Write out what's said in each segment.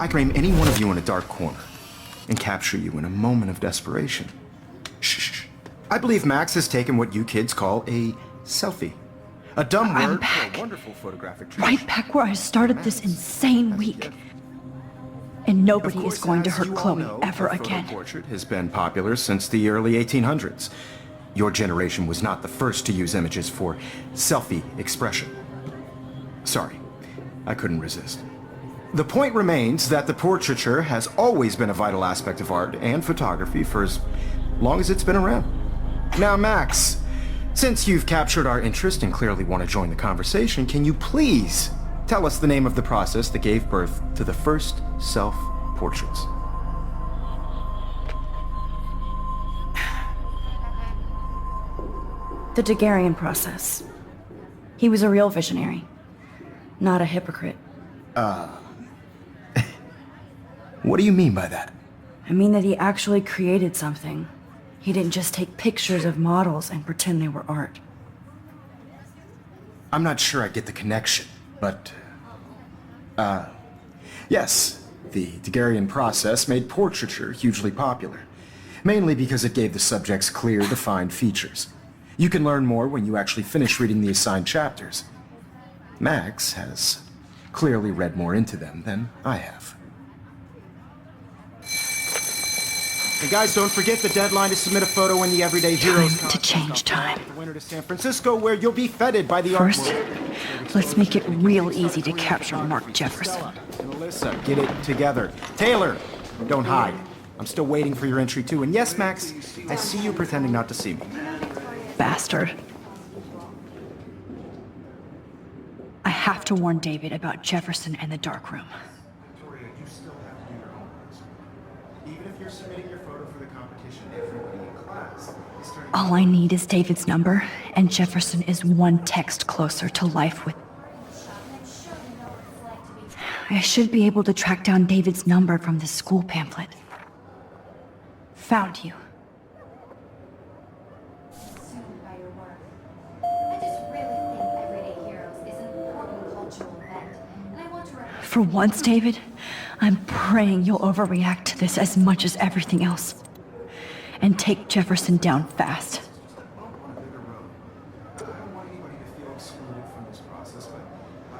I can frame any one of you in a dark corner and capture you in a moment of desperation. Shh. I believe Max has taken what you kids call a selfie. A dumb I'm word back. for a wonderful photographic tradition. Right back where I started this insane week. And nobody is going to hurt Chloe ever again. The portrait has been popular since the early 1800s. Your generation was not the first to use images for selfie expression. Sorry, I couldn't resist. The point remains that the portraiture has always been a vital aspect of art and photography for as long as it's been around. Now, Max, since you've captured our interest and clearly want to join the conversation, can you please tell us the name of the process that gave birth to the first self-portraits? The Daguerrean process. He was a real visionary, not a hypocrite. What do you mean by that? I mean that he actually created something. He didn't just take pictures of models and pretend they were art. I'm not sure I get the connection, but... yes, the Daguerrean process made portraiture hugely popular, mainly because it gave the subjects clear, defined features. You can learn more when you actually finish reading the assigned chapters. Max has clearly read more into them than I have. And guys, don't forget the deadline to submit a photo in the Everyday Heroes Time to change time. The winter to San Francisco, where you'll be feted by the art First, world. let's make it real easy to capture Mark Jefferson. And Alyssa, get it together. Taylor, don't hide. I'm still waiting for your entry too. And yes, Max, I see you pretending not to see me. Bastard. I have to warn David about Jefferson and the dark room. Victoria, you still have to do your homework. Even if you're submitting your photo for the competition, everybody in class is turning... All I need is David's number, and Jefferson is one text closer to life with... I should be able to track down David's number from the school pamphlet. Found you. By your work. I just really think Everyday Heroes is an important cultural event, and I want to represent... For once, David, I'm praying you'll overreact to this as much as everything else. And take Jefferson down fast. I don't want anybody to feel excluded from this process, but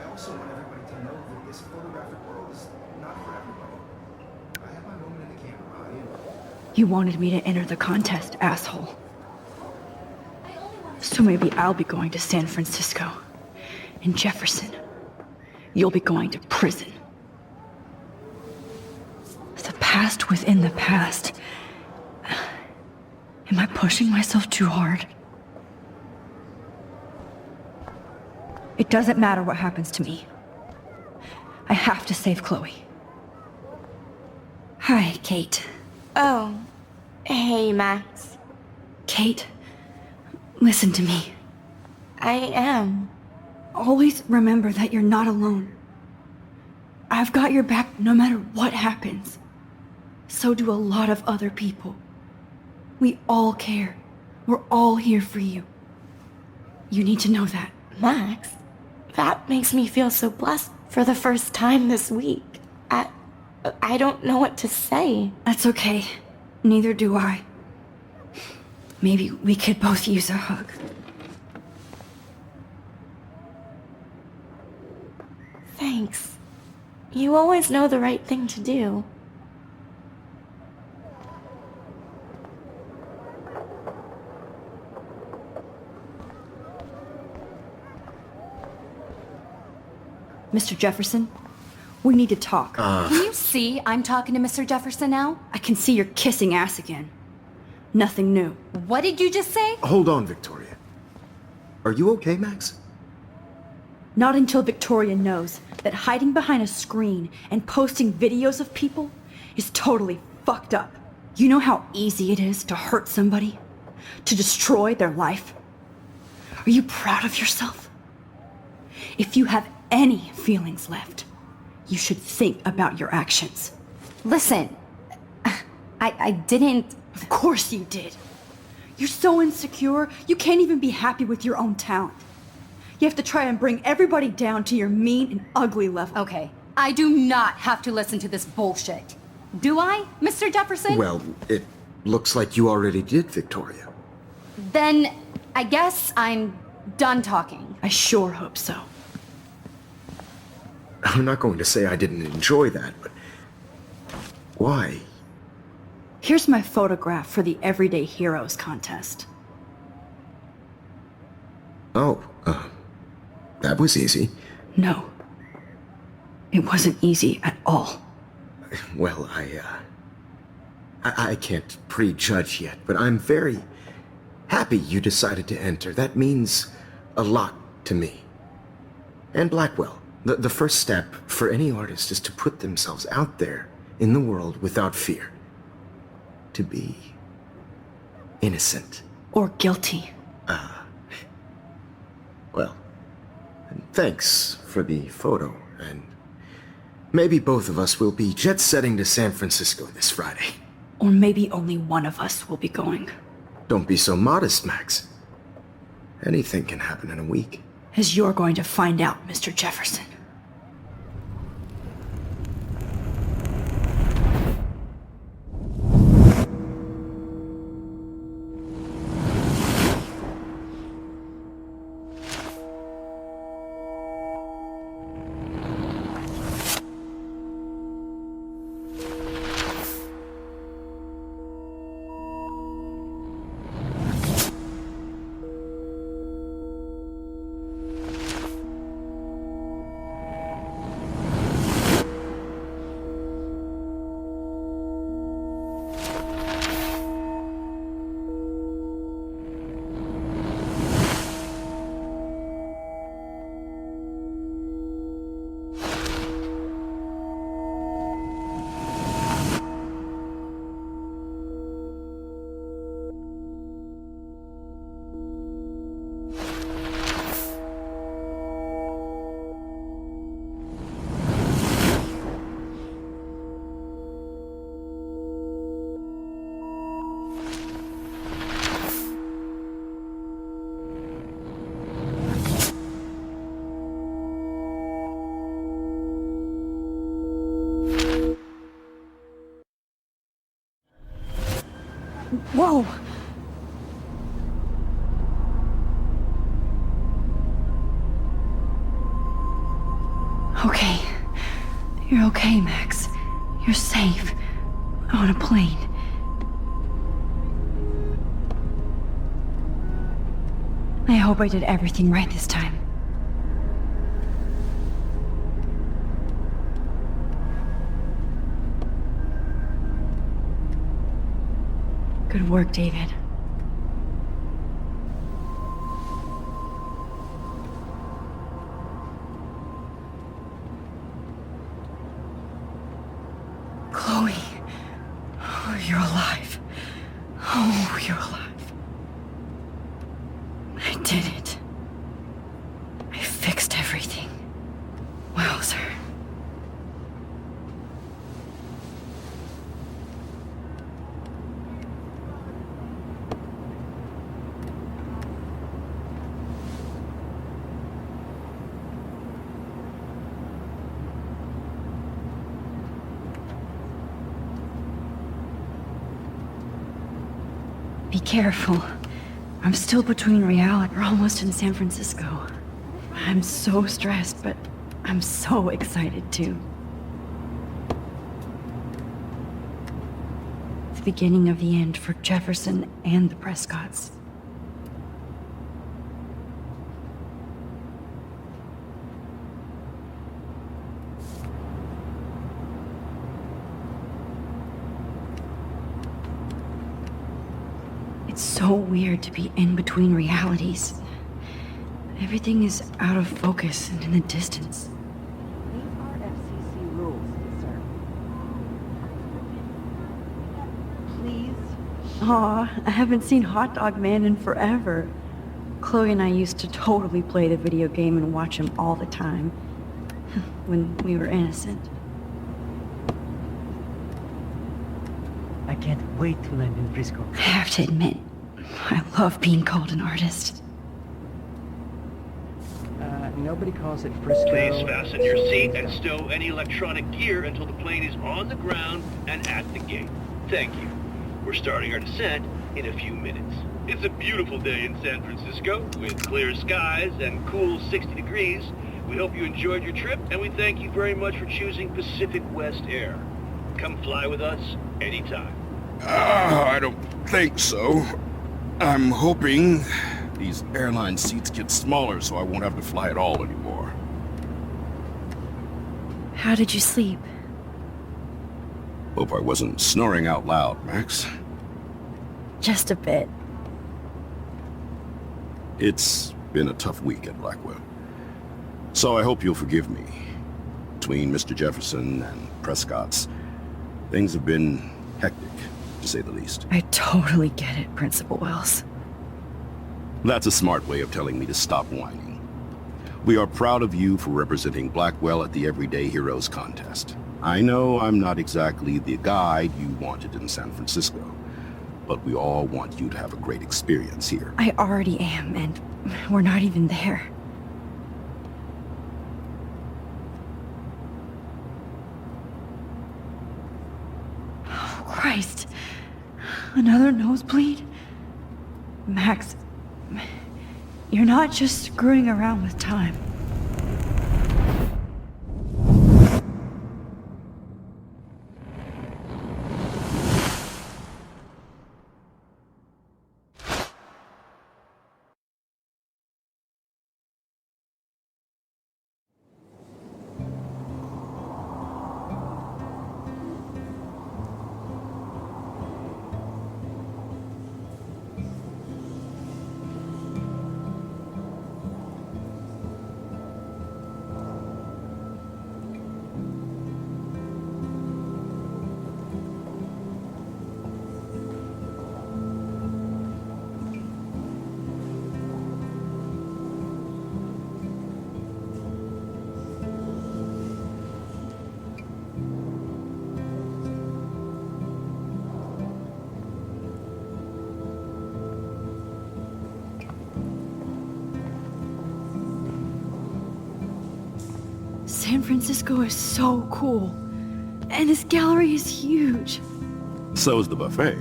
I also want everybody to know that this photographic world is not for everybody. I have my moment in the camera eye, You wanted me to enter the contest, asshole. So maybe I'll be going to San Francisco. And Jefferson, you'll be going to prison. The past within the past. Am I pushing myself too hard? It doesn't matter what happens to me. I have to save Chloe. Hi, Kate. Oh, hey, Max. Kate, listen to me. I am. Always remember that you're not alone. I've got your back no matter what happens. So do a lot of other people. We all care. We're all here for you. You need to know that. Max, that makes me feel so blessed for the first time this week. I don't know what to say. That's okay. Neither do I. Maybe we could both use a hug. Thanks. You always know the right thing to do. Mr. Jefferson, we need to talk. Can you see I'm talking to Mr. Jefferson now? I can see you're kissing ass again. Nothing new. What did you just say? Hold on, Victoria. Are you okay, Max? Not until Victoria knows that hiding behind a screen and posting videos of people is totally fucked up. You know how easy it is to hurt somebody? To destroy their life? Are you proud of yourself? If you have any feelings left, you should think about your actions. Listen, I didn't... Of course you did. You're so insecure, you can't even be happy with your own talent. You have to try and bring everybody down to your mean and ugly level. Okay, I do not have to listen to this bullshit. Do I, Mr. Jefferson? Well, it looks like you already did, Victoria. Then I guess I'm done talking. I sure hope so. I'm not going to say I didn't enjoy that, but... Why? Here's my photograph for the Everyday Heroes contest. Oh, that was easy. No. It wasn't easy at all. Well, I can't prejudge yet, but I'm very happy you decided to enter. That means a lot to me. And Blackwell. The first step for any artist is to put themselves out there in the world without fear. To be innocent. Or guilty. Well, thanks for the photo, and maybe both of us will be jet-setting to San Francisco this Friday. Or maybe only one of us will be going. Don't be so modest, Max. Anything can happen in a week. As you're going to find out, Mr. Jefferson. Whoa! Okay. You're okay, Max. You're safe. On a plane. I hope I did everything right this time. Good work, David. Chloe. Oh, you're alive. Oh, you're alive. I did it. I fixed everything. Wowzer. Be careful. I'm still between reality. We're almost in San Francisco. I'm so stressed, but I'm so excited too. The beginning of the end for Jefferson and the Prescotts. It's so weird to be in between realities. Everything is out of focus and in the distance. These are FCC rules, sir. Please. Aw, I haven't seen Hot Dog Man in forever. Chloe and I used to totally play the video game and watch him all the time. When we were innocent. I can't wait to land in Frisco. I have to admit, I love being called an artist. Nobody calls it Frisco. Please fasten your seat and stow any electronic gear until the plane is on the ground and at the gate. Thank you. We're starting our descent in a few minutes. It's a beautiful day in San Francisco with clear skies and cool 60 degrees. We hope you enjoyed your trip, and we thank you very much for choosing Pacific West Air. Come fly with us anytime. I don't think so. I'm hoping these airline seats get smaller so I won't have to fly at all anymore. How did you sleep? Hope I wasn't snoring out loud, Max. Just a bit. It's been a tough week at Blackwell. So I hope you'll forgive me. Between Mr. Jefferson and Prescott's, things have been hectic, to say the least. I totally get it, Principal Wells. That's a smart way of telling me to stop whining. We are proud of you for representing Blackwell at the Everyday Heroes contest. I know I'm not exactly the guide you wanted in San Francisco, but we all want you to have a great experience here. I already am, and we're not even there. Oh, Christ. Another nosebleed? Max, you're not just screwing around with time. San Francisco is so cool. And this gallery is huge. So's the buffet.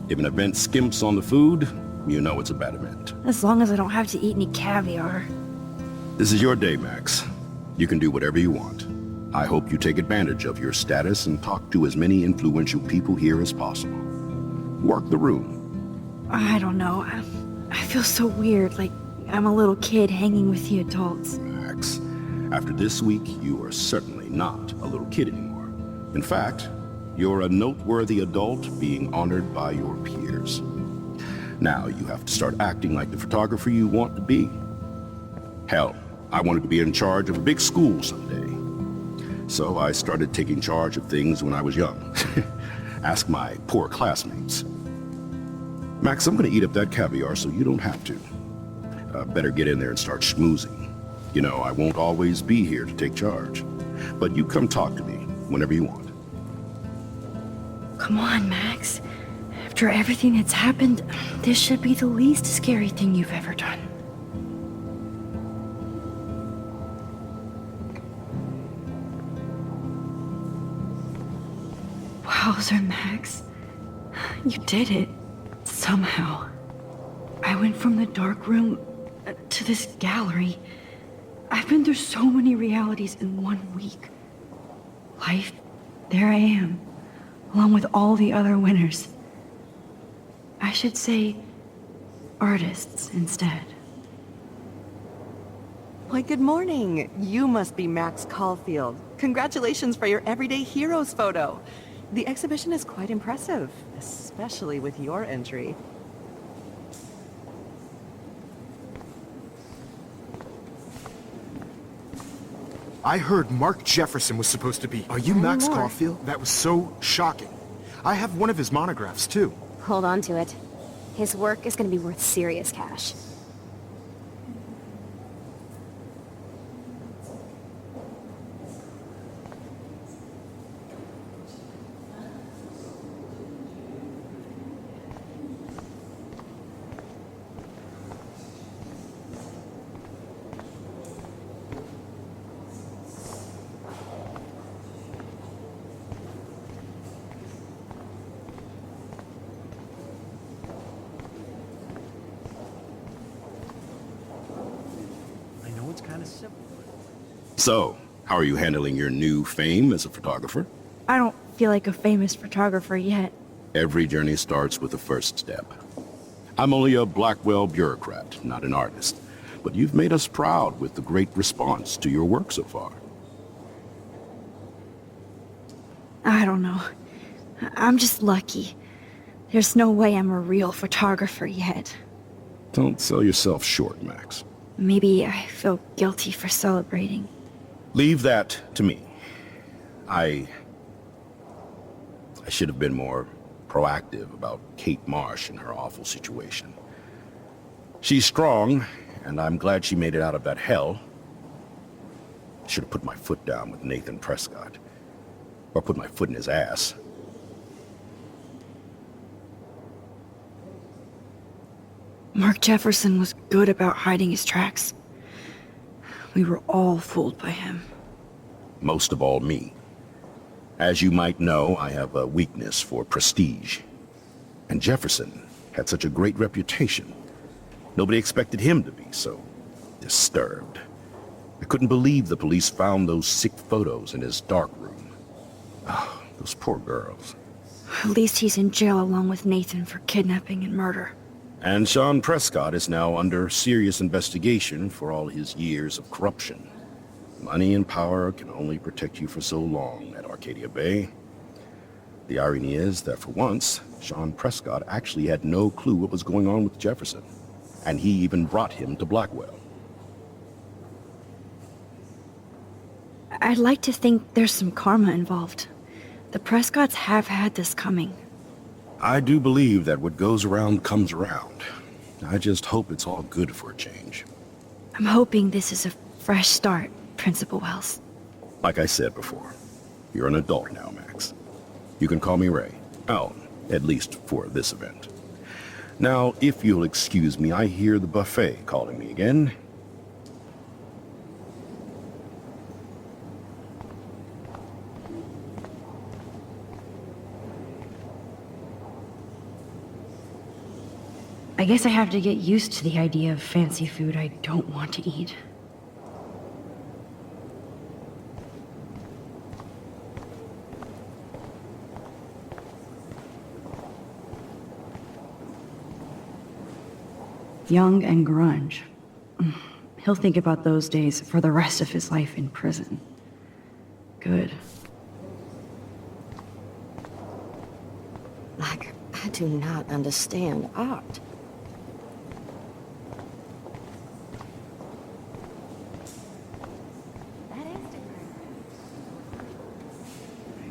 If an event skimps on the food, you know it's a bad event. As long as I don't have to eat any caviar. This is your day, Max. You can do whatever you want. I hope you take advantage of your status and talk to as many influential people here as possible. Work the room. I don't know. I feel so weird, like I'm a little kid hanging with the adults. Max, after this week, you are certainly not a little kid anymore. In fact, you're a noteworthy adult being honored by your peers. Now you have to start acting like the photographer you want to be. Hell, I wanted to be in charge of a big school someday. So I started taking charge of things when I was young. Ask my poor classmates. Max, I'm gonna eat up that caviar so you don't have to. Better get in there and start schmoozing. You know, I won't always be here to take charge. But you come talk to me whenever you want. Come on, Max. After everything that's happened, this should be the least scary thing you've ever done. Wowzer, Max. You did it. Somehow. I went from the dark room to this gallery. I've been through so many realities in 1 week. Life, there I am, along with all the other winners. I should say artists instead. Why, good morning. You must be Max Caulfield. Congratulations for your Everyday Heroes photo. The exhibition is quite impressive, especially with your entry. I heard Mark Jefferson was supposed to be. Are you Max Caulfield? That was so shocking. I have one of his monographs, too. Hold on to it. His work is going to be worth serious cash. So, how are you handling your new fame as a photographer? I don't feel like a famous photographer yet. Every journey starts with the first step. I'm only a Blackwell bureaucrat, not an artist. But you've made us proud with the great response to your work so far. I don't know. I'm just lucky. There's no way I'm a real photographer yet. Don't sell yourself short, Max. Maybe I feel guilty for celebrating. Leave that to me. I should have been more proactive about Kate Marsh and her awful situation. She's strong, and I'm glad she made it out of that hell. I should have put my foot down with Nathan Prescott. Or put my foot in his ass. Mark Jefferson was good about hiding his tracks. We were all fooled by him. Most of all, me. As you might know, I have a weakness for prestige. And Jefferson had such a great reputation. Nobody expected him to be so disturbed. I couldn't believe the police found those sick photos in his dark room. Oh, those poor girls. At least he's in jail along with Nathan for kidnapping and murder. And Sean Prescott is now under serious investigation for all his years of corruption. Money and power can only protect you for so long at Arcadia Bay. The irony is that for once, Sean Prescott actually had no clue what was going on with Jefferson. And he even brought him to Blackwell. I'd like to think there's some karma involved. The Prescotts have had this coming. I do believe that what goes around comes around. I just hope it's all good for a change. I'm hoping this is a fresh start, Principal Wells. Like I said before, you're an adult now, Max. You can call me Ray. Oh, at least for this event. Now, if you'll excuse me, I hear the buffet calling me again. I guess I have to get used to the idea of fancy food I don't want to eat. Young and grunge. He'll think about those days for the rest of his life in prison. Good. Like, I do not understand art.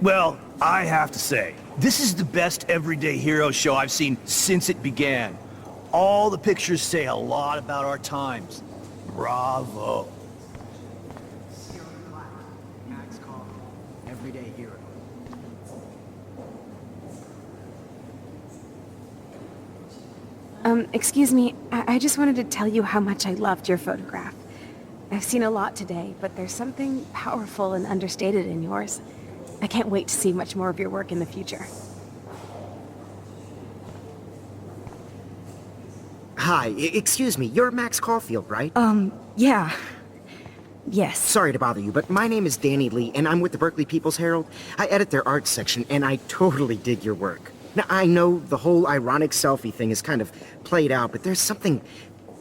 Well, I have to say, this is the best Everyday Hero show I've seen since it began. All the pictures say a lot about our times. Bravo. Max Caulfield, Everyday Hero. Excuse me, I just wanted to tell you how much I loved your photograph. I've seen a lot today, but there's something powerful and understated in yours. I can't wait to see much more of your work in the future. Hi, excuse me, you're Max Caulfield, right? Yeah. Yes. Sorry to bother you, but my name is Danny Lee, and I'm with the Berkeley People's Herald. I edit their arts section, and I totally dig your work. Now, I know the whole ironic selfie thing is kind of played out, but there's something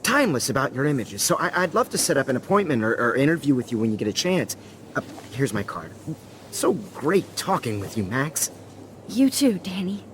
timeless about your images, so I'd love to set up an appointment or interview with you when you get a chance. Here's my card. So great talking with you, Max. You too, Danny.